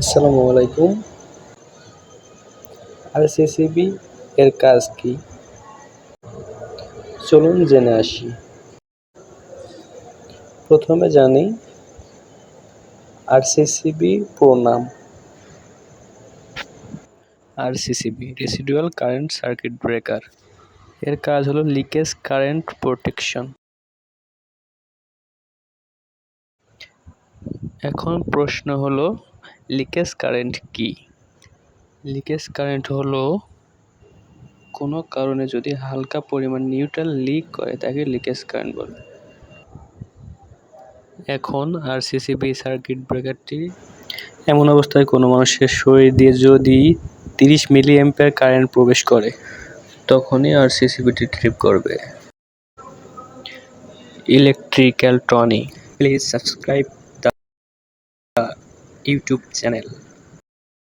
আসসালামু আলাইকুম। আরসিসিবি এর কাজ কি? চলুন জেনে আসি। প্রথমে জানি আরসিসিবি পুরো নাম। RCCB residual current circuit breaker. এর কাজ হলো লিকেজ কারেন্ট প্রোটেকশন। এখন প্রশ্ন হলো লিকেজ কারেন্ট কি? লিকেজ কারেন্ট হলো কোনো কারণে যদি হালকা পরিমাণ নিউট্রাল লিক করে তাকে লিকেজ কারেন্ট বলে। এখন আরসিসিবি সার্কিট ব্রেকারটি এমন অবস্থায় কোনো মানুষের শরীর দিয়ে যদি 30 মিলি অ্যাম্পিয়ার কারেন্ট প্রবেশ করে তখনই আরসিসিবিটি ট্রিপ করবে। Electrical Tony, please subscribe the YouTube channel.